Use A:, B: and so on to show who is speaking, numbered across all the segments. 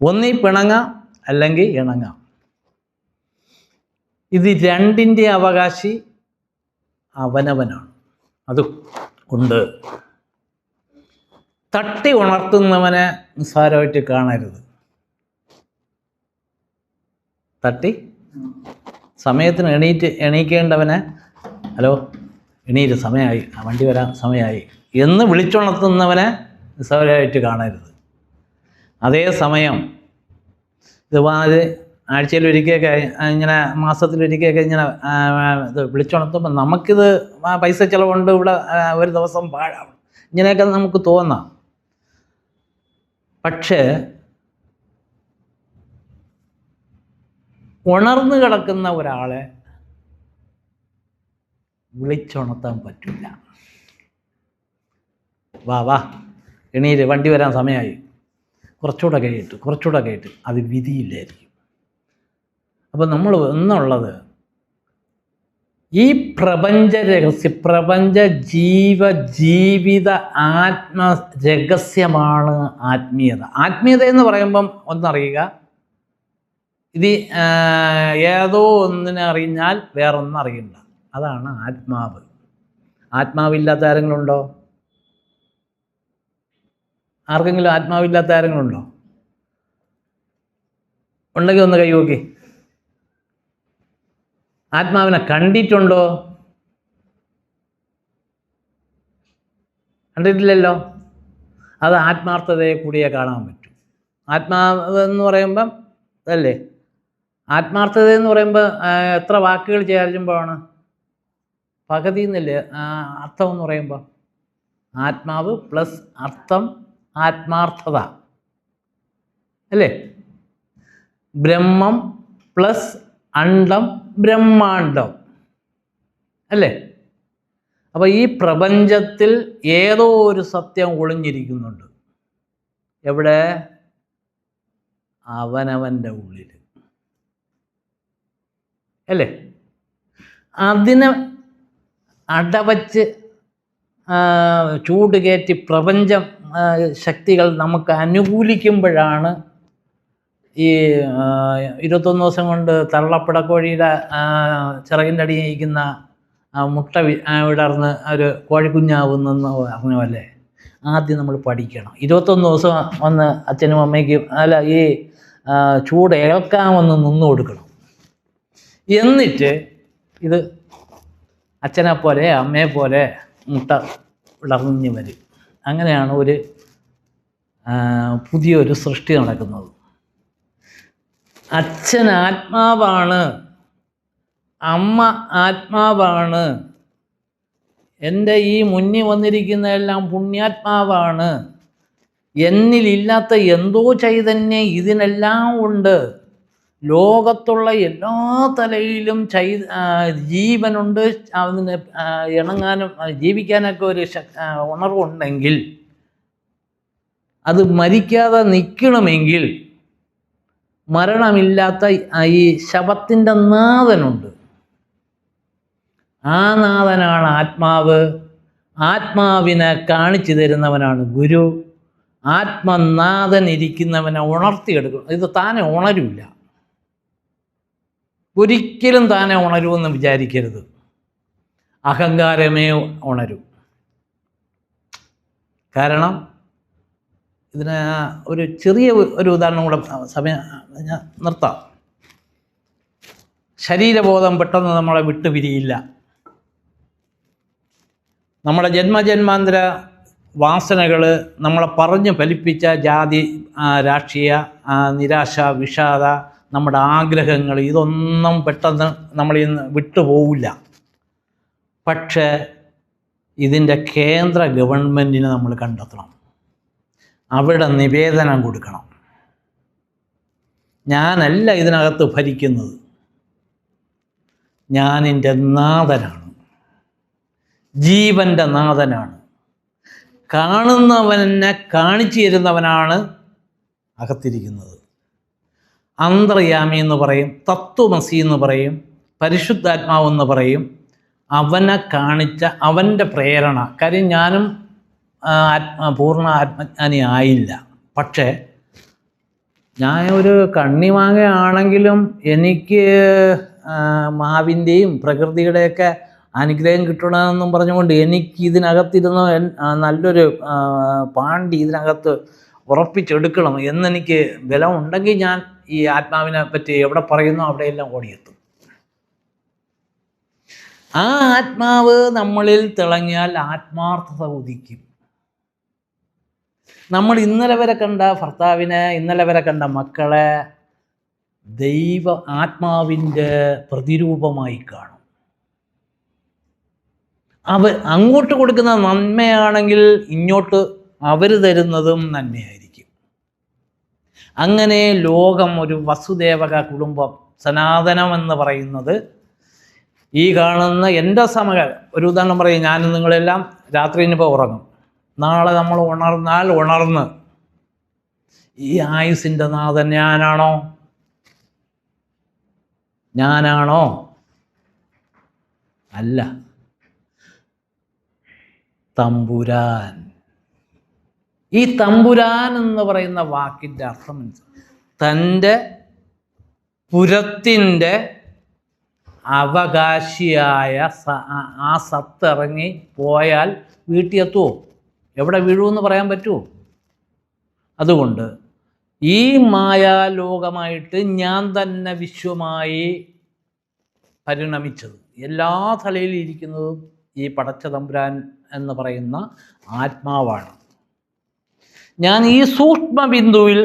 A: ഒന്നീ പിണങ്ങാം അല്ലെങ്കിൽ ഇണങ്ങാം. ഇത് രണ്ടിൻ്റെ അവകാശി അവനവനാണ്. അതുകൊണ്ട് തട്ടി ഉണർത്തുന്നവനെ നിസ്സാരമായിട്ട് കാണരുത്. തട്ടി സമയത്തിന് എണീക്കേണ്ടവനെ ഹലോ എണീറ്റ് സമയമായി, വണ്ടി വരാൻ സമയമായി എന്ന് വിളിച്ചുണർത്തുന്നവനെ നിസ്സാരമായിട്ട് കാണരുത്. അതേസമയം ഇത് ആഴ്ചയിലൊരിക്കലൊക്കെ ഇങ്ങനെ മാസത്തിലൊരിക്കലൊക്കെ ഇങ്ങനെ ഇത് വിളിച്ചുണർത്തുമ്പോൾ നമുക്കിത് പൈസ ചിലവുണ്ട്, ഇവിടെ ഒരു ദിവസം പാഴാവും, ഇങ്ങനെയൊക്കെ നമുക്ക് തോന്നാം. പക്ഷേ ഉണർന്നു കിടക്കുന്ന ഒരാളെ വിളിച്ചുണർത്താൻ പറ്റില്ല. വാ എണീര്, വണ്ടി വരാൻ സമയമായി, കുറച്ചുകൂടെ കഴിയിട്ട് അത് വിധിയില്ലായിരിക്കും. അപ്പം നമ്മൾ എന്നുള്ളത് ഈ പ്രപഞ്ച രഹസ്യ പ്രപഞ്ച ജീവിത രഹസ്യമാണ് ആത്മീയത. ആത്മീയത എന്ന് പറയുമ്പം ഒന്നറിയുക, ഇത് ഏതോ ഒന്നിനെ അറിഞ്ഞാൽ വേറൊന്നും അറിയണ്ട, അതാണ് ആത്മാവ്. ആത്മാവില്ലാത്ത ആരെങ്കിലുണ്ടോ? ആർക്കെങ്കിലും ആത്മാവില്ലാത്ത ആരെങ്കിലുണ്ടോ? ഉണ്ടെങ്കിൽ ഒന്ന് കൈ നോക്കി. ആത്മാവിനെ കണ്ടിട്ടുണ്ടോ? കണ്ടിട്ടില്ലല്ലോ. അത് ആത്മാർത്ഥതയെ കൂടിയേ കാണാൻ പറ്റും. ആത്മാവ് എന്ന് പറയുമ്പം അല്ലേ, ആത്മാർത്ഥത എന്ന് പറയുമ്പോൾ എത്ര വാക്കുകൾ ചേരുമ്പോഴാണ് പകുതി എന്നല്ലേ അർത്ഥം എന്ന് പറയുമ്പോൾ? ആത്മാവ് പ്ലസ് അർത്ഥം ആത്മാർത്ഥത അല്ലേ? ബ്രഹ്മം പ്ലസ് അണ്ഡം ബ്രഹ്മാണ്ഡം അല്ലേ? അപ്പോൾ ഈ പ്രപഞ്ചത്തിൽ ഏതോ ഒരു സത്യം ഒളിഞ്ഞിരിക്കുന്നുണ്ട്. എവിടെ? അവനവൻ്റെ ഉള്ളിൽ അല്ലേ? അതിനെ അടവച്ച് ചൂട് കയറ്റി പ്രപഞ്ചം ശക്തികൾ നമുക്ക് അനുകൂലിക്കുമ്പോഴാണ് ഈ 21 ദിവസം കൊണ്ട് തള്ളപ്പിടക്കോഴിയുടെ ചിറകിൻ്റെ അടിയിൽ ഇരിക്കുന്ന മുട്ട വിടർന്ന് ഒരു കോഴിക്കുഞ്ഞാവുന്നെന്ന് പറഞ്ഞല്ലേ. ആദ്യം നമ്മൾ പഠിക്കണം. 21 ദിവസം വന്ന് അച്ഛനും അമ്മയ്ക്കും അല്ല ഈ ചൂട് ഏൽക്കാമെന്ന് നിന്ന് കൊടുക്കണം. എന്നിട്ട് ഇത് അച്ഛനെ പോലെ അമ്മയെ പോലെ മുട്ട വിടർഞ്ഞ് വരും. അങ്ങനെയാണ് ഒരു പുതിയൊരു സൃഷ്ടി നടക്കുന്നത്. അച്ഛൻ ആത്മാവാണ്, അമ്മ ആത്മാവാണ്, എൻ്റെ ഈ മുന്നിൽ വന്നിരിക്കുന്നതെല്ലാം പുണ്യാത്മാവാണ്, എന്നിലില്ലാത്ത എന്തോ ചൈതന്യം ഇതിനെല്ലാം ഉണ്ട്, ലോകത്തുള്ള എല്ലാ തലയിലും ജീവനുണ്ട്, അതിന് ഇണങ്ങാനും ജീവിക്കാനൊക്കെ ഒരു ഉണർവുണ്ടെങ്കിൽ, അത് മരിക്കാതെ നിൽക്കണമെങ്കിൽ മരണമില്ലാത്ത ഈ ശവത്തിൻ്റെ നാഥനുണ്ട്. ആ നാഥനാണ് ആത്മാവ്. ആത്മാവിനെ കാണിച്ചു തരുന്നവനാണ് ഗുരു. ആത്മനാഥൻ ഇരിക്കുന്നവനെ ഉണർത്തിയെടുക്കണം. ഇത് താനെ ഉണരില്ല, ഒരിക്കലും താനെ ഉണരുമെന്ന് വിചാരിക്കരുത്. അഹങ്കാരമേ ഉണരൂ. കാരണം ഇതിന് ഒരു ചെറിയ ഒരു ഉദാഹരണം കൂടെ സമയം ഞാൻ നിർത്താം. ശരീരബോധം പെട്ടെന്ന് നമ്മളെ വിട്ടുപിരിയില്ല. നമ്മുടെ ജന്മജന്മാന്തര വാസനകൾ, നമ്മളെ പറഞ്ഞ് ഫലിപ്പിച്ച ജാതി, രാഷ്ട്രീയ, നിരാശ, വിഷാദ, നമ്മുടെ ആഗ്രഹങ്ങൾ, ഇതൊന്നും പെട്ടെന്ന് നമ്മളിൽ നിന്ന് വിട്ടുപോവില്ല. പക്ഷേ ഇതിൻ്റെ കേന്ദ്ര ഗവൺമെൻറ്റിനെ നമ്മൾ കണ്ടെത്തണം, അവിടെ നിവേദനം കൊടുക്കണം. ഞാനല്ല ഇതിനകത്ത് ഭരിക്കുന്നത്, ഞാനെൻ്റെ നാഥനാണ്, ജീവൻ്റെ നാഥനാണ്, കാണുന്നവനെ കാണിച്ചു തരുന്നവനാണ് അകത്തിരിക്കുന്നത്. അന്തർയാമി എന്ന് പറയും, തത്വമസി എന്ന് പറയും, പരിശുദ്ധാത്മാവെന്ന് പറയും. അവനെ കാണിച്ച അവൻ്റെ പ്രേരണ. കാര്യം ഞാനും പൂർണ്ണ ആത്മജ്ഞാനി ആയില്ല, പക്ഷേ ഞാൻ ഒരു കണ്ണിമാങ്ങയാണെങ്കിലും എനിക്ക് മാവിൻ്റെയും പ്രകൃതിയുടെയൊക്കെ അനുഗ്രഹം കിട്ടണമെന്നും പറഞ്ഞുകൊണ്ട് എനിക്ക് ഇതിനകത്തിരുന്ന് നല്ലൊരു പാണ്ടി ഇതിനകത്ത് ഉറപ്പിച്ചെടുക്കണം എന്നെനിക്ക് ബലമുണ്ടെങ്കിൽ ഞാൻ ഈ ആത്മാവിനെ പറ്റി എവിടെ പറയുന്നു അവിടെയെല്ലാം ഓടിയെത്തും. ആ ആത്മാവ് നമ്മളിൽ തിളങ്ങിയാൽ ആത്മാർത്ഥത ഉദിക്കും. നമ്മൾ ഇന്നലെ വരെ കണ്ട ഭർത്താവിനെ, ഇന്നലെ വരെ കണ്ട മക്കളെ ദൈവ ആത്മാവിൻ്റെ പ്രതിരൂപമായി കാണും. അങ്ങോട്ട് കൊടുക്കുന്ന നന്മയാണെങ്കിൽ ഇങ്ങോട്ട് അവർ തരുന്നതും നന്മയായിരിക്കും. അങ്ങനെ ലോകം ഒരു വസുദേവക കുടുംബം, സനാതനം എന്ന് പറയുന്നത് ഈ കാണുന്ന എൻ്റെ സമകൾ. ഒരു ഉദാഹരണം പറയും, ഞാനും നിങ്ങളെല്ലാം രാത്രി ഇനിയിപ്പോൾ ഉറങ്ങും. നാളെ നമ്മൾ ഉണർന്ന് ഈ ആയുസിൻ്റെ നാഥൻ ഞാനാണോ? അല്ല, തമ്പുരാൻ. ഈ തമ്പുരാൻ എന്ന് പറയുന്ന വാക്കിൻ്റെ അർത്ഥം തൻ്റെ പുരത്തിൻ്റെ അവകാശിയായ ആ സത്തിറങ്ങി പോയാൽ വീട്ടിൽ എത്തുമോ? എവിടെ വീഴുമെന്ന് പറയാൻ പറ്റുമോ? അതുകൊണ്ട് ഈ മായാലോകമായിട്ട് ഞാൻ തന്നെ വിശ്വമായി പരിണമിച്ചത്, എല്ലാ തലയിലും ഇരിക്കുന്നതും ഈ പടച്ച തമ്പുരാൻ എന്ന് പറയുന്ന ആത്മാവാണ്. ഞാൻ ഈ സൂക്ഷ്മ ബിന്ദുവിൽ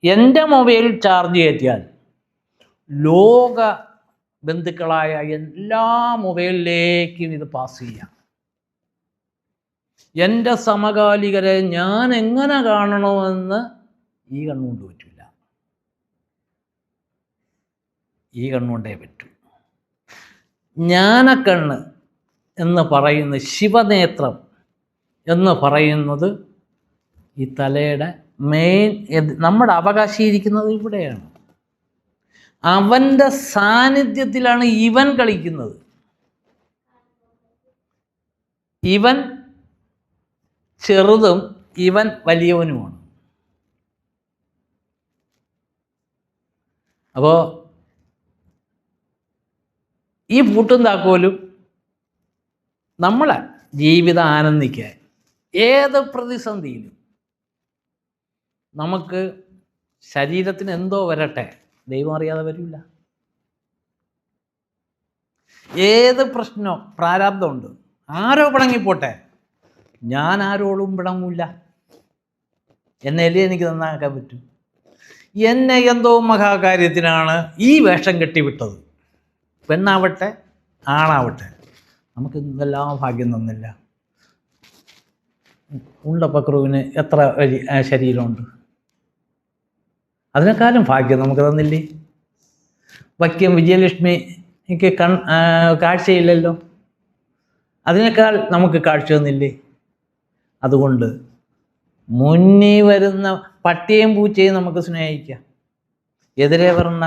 A: എൻ്റെ മൊബൈൽ ചാർജ് കയറ്റിയാൽ ലോക ബന്ധുക്കളായ എല്ലാ മൊബൈലിലേക്കും ഇത് പാസ് ചെയ്യാം. എൻ്റെ സമകാലികരെ ഞാൻ എങ്ങനെ കാണണമെന്ന് ഈ കണ്ണുകൊണ്ട് പറ്റില്ല, ഈ കണ്ണുകൊണ്ടേ പറ്റൂ. ജ്ഞാനക്കണ്ണ് എന്ന് പറയുന്ന ശിവനേത്രം എന്ന് പറയുന്നത് ഈ തലയുടെ മെയിൻ, നമ്മുടെ അവകാശിയിരിക്കുന്നത് ഇവിടെയാണ്. അവൻ്റെ സാന്നിധ്യത്തിലാണ് ഇവൻ കളിക്കുന്നത്. ഇവൻ ചെറുതും ഇവൻ വലിയവനുമാണ്. അപ്പോൾ ഈ പൂട്ടും താക്കോലും നമ്മളെ ജീവിതം ആനന്ദിക്കാൻ ഏത് പ്രതിസന്ധിയിലും നമുക്ക് ശരീരത്തിന് എന്തോ വരട്ടെ, ദൈവം അറിയാതെ വരില്ല. ഏത് പ്രശ്നമോ പ്രാരാബ്ദമുണ്ട്, ആരോ പിണങ്ങിപ്പോട്ടെ, ഞാൻ ആരോടും പിണങ്ങില്ല. എന്നെയല്ലേ എനിക്ക് നന്നാക്കാൻ പറ്റും. എന്നെ എന്തോ മഹാകാര്യത്തിനാണ് ഈ വേഷം കെട്ടിവിട്ടത്, പെണ്ണാവട്ടെ ആണാവട്ടെ, നമുക്ക് എന്തെല്ലാം ഭാഗ്യം തന്നില്ല. ഉണ്ടപ്പക്രുവിന് എത്ര ശരീരമുണ്ട്, അതിനേക്കാളും ഭാഗ്യം നമുക്ക് തന്നില്ലേ. വൈക്കം വിജയലക്ഷ്മിക്ക് കാഴ്ചയില്ലല്ലോ, അതിനേക്കാൾ നമുക്ക് കാഴ്ച തന്നില്ലേ. അതുകൊണ്ട് മുന്നിൽ വരുന്ന പട്ടിയെയും പൂച്ചയും നമുക്ക് സ്നേഹിക്കാം. എതിരെ പറഞ്ഞ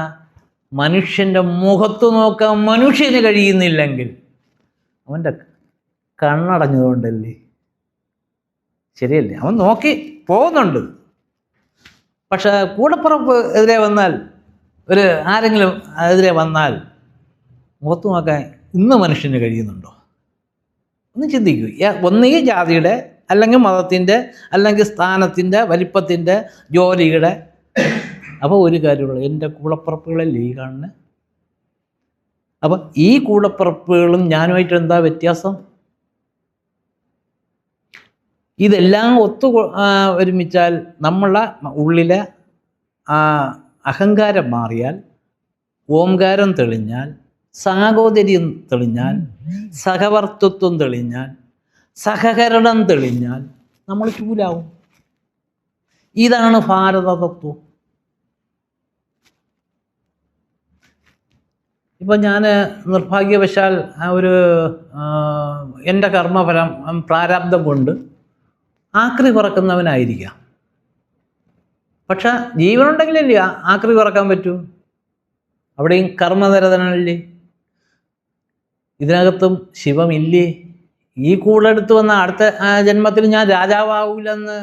A: മനുഷ്യൻ്റെ മുഖത്ത് നോക്കാൻ മനുഷ്യന് കഴിയുന്നില്ലെങ്കിൽ അവൻ്റെ കണ്ണടഞ്ഞതുകൊണ്ടല്ലേ, ശരിയല്ലേ? അവൻ നോക്കി പോകുന്നുണ്ട്. പക്ഷെ കൂടപ്പുറപ്പ് എതിരെ വന്നാൽ, ആരെങ്കിലും എതിരെ വന്നാൽ മുഖത്ത് നോക്കാൻ ഇന്ന് മനുഷ്യന് കഴിയുന്നുണ്ടോ? ഒന്ന് ചിന്തിക്കൂ. ഒന്നുകിൽ ജാതിയുടെ, അല്ലെങ്കിൽ മതത്തിൻ്റെ, അല്ലെങ്കിൽ സ്ഥാനത്തിൻ്റെ, വലിപ്പത്തിൻ്റെ, ജോലിയുടെ. അപ്പോൾ ഒരു കാര്യമുള്ളൂ, എൻ്റെ കൂടപ്പുറപ്പുകളല്ലേ ഈ കാണുന്നത്. അപ്പം ഈ കൂടപ്പുറപ്പുകളും ഞാനുമായിട്ട് എന്താ വ്യത്യാസം? ഇതെല്ലാം ഒരുമിച്ചാൽ നമ്മളെ ഉള്ളിലെ അഹങ്കാരം മാറിയാൽ, ഓംകാരം തെളിഞ്ഞാൽ, സാഹോദര്യം തെളിഞ്ഞാൽ, സഹവർത്തിത്വം തെളിഞ്ഞാൽ, സഹകരണം തെളിഞ്ഞാൽ നമ്മൾ ചൂലാവും. ഇതാണ് ഭാരതതത്വം. ഇപ്പം ഞാൻ നിർഭാഗ്യവശാൽ എൻ്റെ കർമ്മഫലം പ്രാരാബ്ദം കൊണ്ട് ആക്രി പറക്കുന്നവനായിരിക്കാം. പക്ഷെ ജീവനുണ്ടെങ്കിലല്ലേ ആക്രി പറക്കാൻ പറ്റൂ. അവിടെയും കർമ്മനിരതനല്ലേ. ഇതിനകത്തും ശിവമില്ലേ? ഈ കൂടെടുത്ത് വന്ന അടുത്ത ജന്മത്തിൽ ഞാൻ രാജാവൂലെന്ന്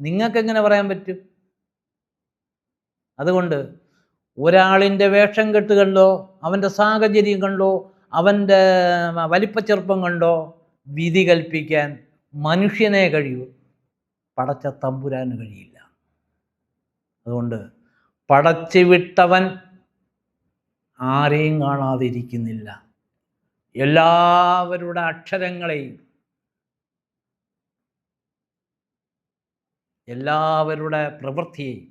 A: നിങ്ങൾക്കെങ്ങനെ പറയാൻ പറ്റും? അതുകൊണ്ട് ഒരാളിൻ്റെ വേഷം കെട്ട് കണ്ടോ, അവൻ്റെ സാഹചര്യം കണ്ടോ, അവൻ്റെ വലിപ്പച്ചെറുപ്പം കണ്ടോ വിധി കൽപ്പിക്കാൻ മനുഷ്യനെ കഴിയൂ, പടച്ച തമ്പുരാന് കഴിയില്ല. അതുകൊണ്ട് പടച്ചു വിട്ടവൻ ആരെയും കാണാതിരിക്കുന്നില്ല. എല്ലാവരുടെ അക്ഷരങ്ങളെയും എല്ലാവരുടെ പ്രവൃത്തിയെയും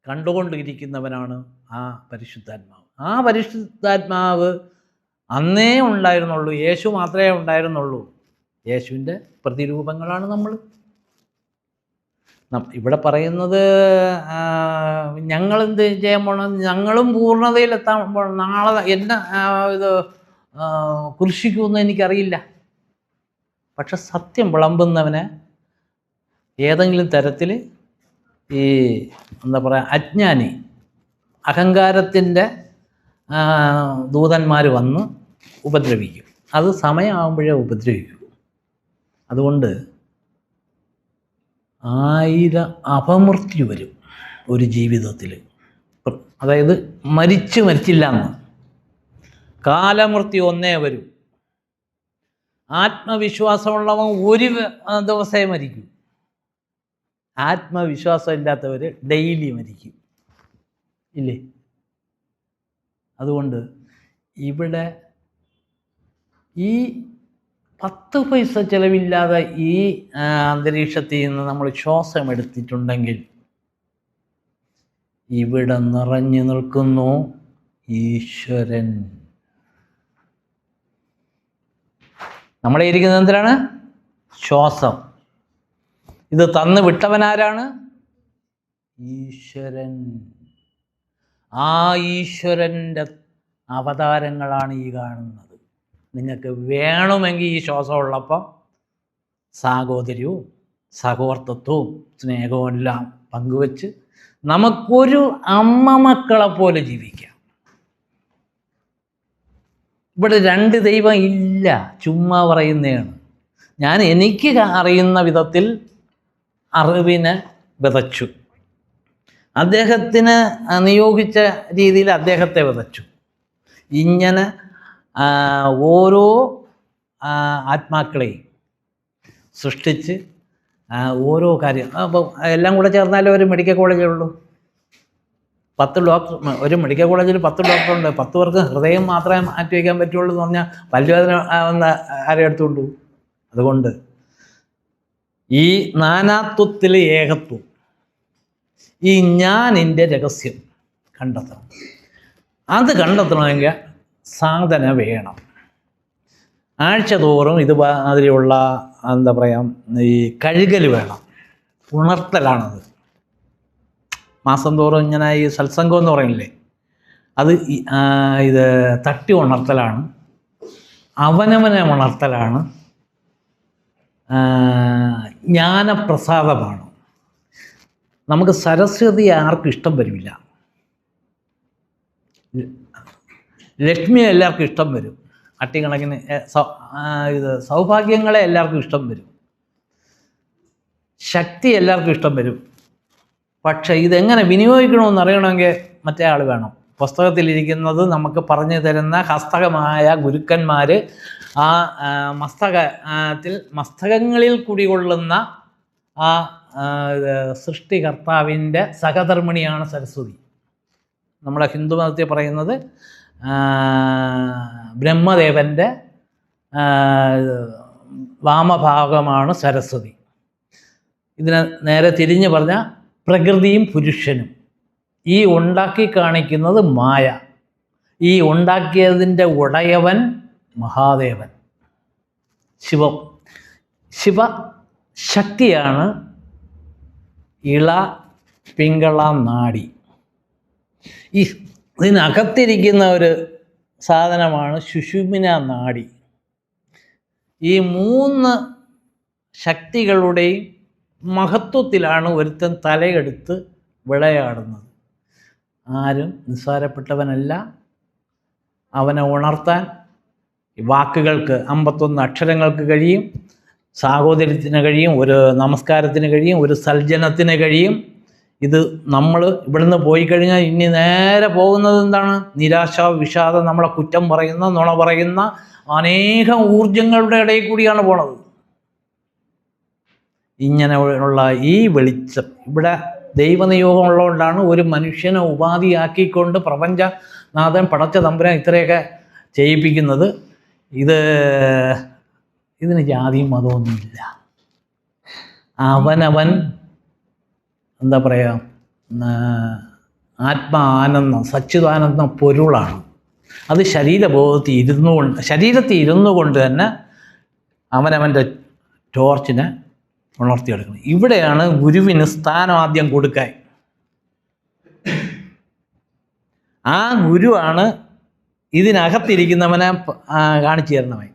A: കണ്ടുകൊണ്ടിരിക്കുന്നവനാണ് ആ പരിശുദ്ധാത്മാവ്. ആ പരിശുദ്ധാത്മാവ് അന്നേ ഉണ്ടായിരുന്നുള്ളൂ, യേശു മാത്രമേ ഉണ്ടായിരുന്നുള്ളൂ. യേശുവിൻ്റെ പ്രതിരൂപങ്ങളാണ് നമ്മൾ. ഇവിടെ പറയുന്നത് ഞങ്ങളെന്ത് ചെയ്യാൻ പോകണം, ഞങ്ങളും പൂർണ്ണതയിലെത്താൻ പോകണം. നാളെ എന്നെ ഇത് കുരിശിക്കുമെന്ന് എനിക്കറിയില്ല. പക്ഷെ സത്യം വിളമ്പുന്നവനെ ഏതെങ്കിലും തരത്തിൽ ഈ എന്താ പറയുക, അജ്ഞാനി അഹങ്കാരത്തിൻ്റെ ദൂതന്മാർ വന്ന് ഉപദ്രവിക്കും. അത് സമയമാകുമ്പോഴേ ഉപദ്രവിക്കൂ. അതുകൊണ്ട് 1000 അപമൃത്യു വരും ഒരു ജീവിതത്തിൽ. അതായത് മരിച്ചില്ല എന്ന്, കാലമൃത്യു ഒന്നേ വരും. ആത്മവിശ്വാസമുള്ളവൻ ഒരു ദിവസമേ മരിക്കൂ. ആത്മവിശ്വാസം ഇല്ലാത്തവർ ഡെയിലി മരിക്കും, ഇല്ലേ? അതുകൊണ്ട് ഇവിടെ ഈ 10 പൈസ ചിലവില്ലാതെ ഈ അന്തരീക്ഷത്തിൽ നിന്ന് നമ്മൾ ശ്വാസം എടുത്തിട്ടുണ്ടെങ്കിൽ ഇവിടെ നിറഞ്ഞു നിൽക്കുന്നു ഈശ്വരൻ. നമ്മളെ ഇരിക്കുന്നത് എന്തിനാണ്? ശ്വാസം. ഇത് തന്നു വിട്ടവനാരാണ്? ഈശ്വരൻ. ആ ഈശ്വരൻ്റെ അവതാരങ്ങളാണ് ഈ കാണുന്നത്. നിങ്ങൾക്ക് വേണമെങ്കിൽ ഈ ശ്വാസം ഉള്ളപ്പം സാഹോദര്യവും സഹോദരത്വവും സ്നേഹവും എല്ലാം പങ്കുവെച്ച് നമുക്കൊരു അമ്മ മക്കളെ പോലെ ജീവിക്കാം. ഇവിടെ 2 ദൈവം ഇല്ല, ചുമ്മാ പറയുന്നതാണ്. ഞാൻ എനിക്ക് അറിയുന്ന വിധത്തിൽ അറിവിനെ വിതച്ചു, അദ്ദേഹത്തിന് നിയോഗിച്ച രീതിയിൽ അദ്ദേഹത്തെ വിതച്ചു. ഇങ്ങനെ ഓരോ ആത്മാക്കളെയും സൃഷ്ടിച്ച് ഓരോ കാര്യം. അപ്പോൾ എല്ലാം കൂടെ ചേർന്നാലേ ഒരു മെഡിക്കൽ കോളേജേ ഉള്ളൂ. 10 ഡോക്ടർ, ഒരു മെഡിക്കൽ കോളേജിൽ 10 ഡോക്ടറുണ്ട്. 10 പേർക്ക് ഹൃദയം മാത്രമേ മാറ്റി വയ്ക്കാൻ പറ്റുള്ളൂ എന്ന് പറഞ്ഞാൽ പല്ലുവേദന ആരെ എടുത്തുകൊണ്ടു. അതുകൊണ്ട് ഈ നാനാത്വത്തിൽ ഏകത്വം, ഈ ഞാനിൻ്റെ രഹസ്യം കണ്ടെത്തണം. അത് കണ്ടെത്തണമെങ്കിൽ സാധന വേണം. ആഴ്ച തോറും ഇതുമാതിരിയുള്ള എന്താ പറയുക, ഈ കഴുകൽ വേണം, ഉണർത്തലാണത്. മാസം തോറും ഇങ്ങനെ ഈ സത്സംഗം എന്ന് പറയില്ലേ, അത് ഇത് തട്ടി ഉണർത്തലാണ്, അവനവനെ ഉണർത്തലാണ്, ജ്ഞാനപ്രസാദമാണ്. നമുക്ക് സരസ്വതി ആർക്കും ഇഷ്ടം വരില്ല, ലക്ഷ്മി എല്ലാവർക്കും ഇഷ്ടം വരും, അട്ടിക്കണക്കിന് ഇത് സൗഭാഗ്യങ്ങളെ എല്ലാവർക്കും ഇഷ്ടം വരും, ശക്തി എല്ലാവർക്കും ഇഷ്ടം വരും. പക്ഷെ ഇതെങ്ങനെ വിനിയോഗിക്കണമെന്ന് അറിയണമെങ്കിൽ മറ്റേ ആൾ വേണം. പുസ്തകത്തിലിരിക്കുന്നത് നമുക്ക് പറഞ്ഞു തരുന്ന ഹസ്തകമായ ഗുരുക്കന്മാർ ആ മസ്തകങ്ങളിൽ കുടികൊള്ളുന്ന ആ സൃഷ്ടികർത്താവിൻ്റെ സഹധർമ്മിണിയാണ് സരസ്വതി. നമ്മുടെ ഹിന്ദു മതത്തിൽ പറയുന്നത് ബ്രഹ്മദേവൻ്റെ വാമഭാഗമാണ് സരസ്വതി. ഇതിനെ നേരെ തിരിഞ്ഞ് പറഞ്ഞാൽ പ്രകൃതിയും പുരുഷനും. ഈ ഉണ്ടാക്കി കാണിക്കുന്നത് മായ, ഈ ഉണ്ടാക്കിയതിൻ്റെ ഉടയവൻ മഹാദേവൻ, ശിവശക്തിയാണ് ഇള പിങ്കള നാഡി. ഇതിനകത്തിരിക്കുന്ന ഒരു സാധനമാണ് സുഷുമ്ന നാഡി. ഈ 3 ശക്തികളുടെയും മഹത്വത്തിലാണ് ഒരുത്തൻ തലയെടുത്ത് വിളയാടുന്നത്. ആരും നിസ്സാരപ്പെട്ടവനല്ല. അവനെ ഉണർത്താൻ വാക്കുകൾക്ക് 51 അക്ഷരങ്ങൾക്ക് കഴിയും, സാഹോദര്യത്തിന് കഴിയും, ഒരു നമസ്കാരത്തിന് കഴിയും, ഒരു സൽജനത്തിന് കഴിയും. ഇത് നമ്മൾ ഇവിടുന്ന് പോയി കഴിഞ്ഞാൽ ഇനി നേരെ പോകുന്നത് എന്താണ്? നിരാശ, വിഷാദം, നമ്മളെ കുറ്റം പറയുന്ന, നുണ പറയുന്ന അനേകം ഊർജങ്ങളുടെ ഇടയിൽ കൂടിയാണ് പോണത്. ഇങ്ങനെയുള്ള ഈ വെളിച്ചം ഇവിടെ ദൈവനിയോഗം ഉള്ളതുകൊണ്ടാണ് ഒരു മനുഷ്യനെ ഉപാധിയാക്കിക്കൊണ്ട് പ്രപഞ്ചനാഥൻ പടച്ച തമ്പുരാൻ ഇത്രയൊക്കെ ചെയ്യിപ്പിക്കുന്നത്. ഇതിന് ജാതിയും മതമൊന്നുമില്ല. അവനവൻ എന്താ പറയുക, ആത്മാനന്ദം, സച്ചിദാനന്ദ പൊരുളാണ്. അത് ശരീരത്തിൽ ഇരുന്നു കൊണ്ട് തന്നെ അവനവൻ്റെ ടോർച്ചിനെ ഉണർത്തിയെടുക്കണം. ഇവിടെയാണ് ഗുരുവിന് സ്ഥാനം ആദ്യം കൊടുക്കാൻ. ആ ഗുരുവാണ് ഇതിനകത്തിരിക്കുന്നവനെ കാണിച്ചു തരണമായി.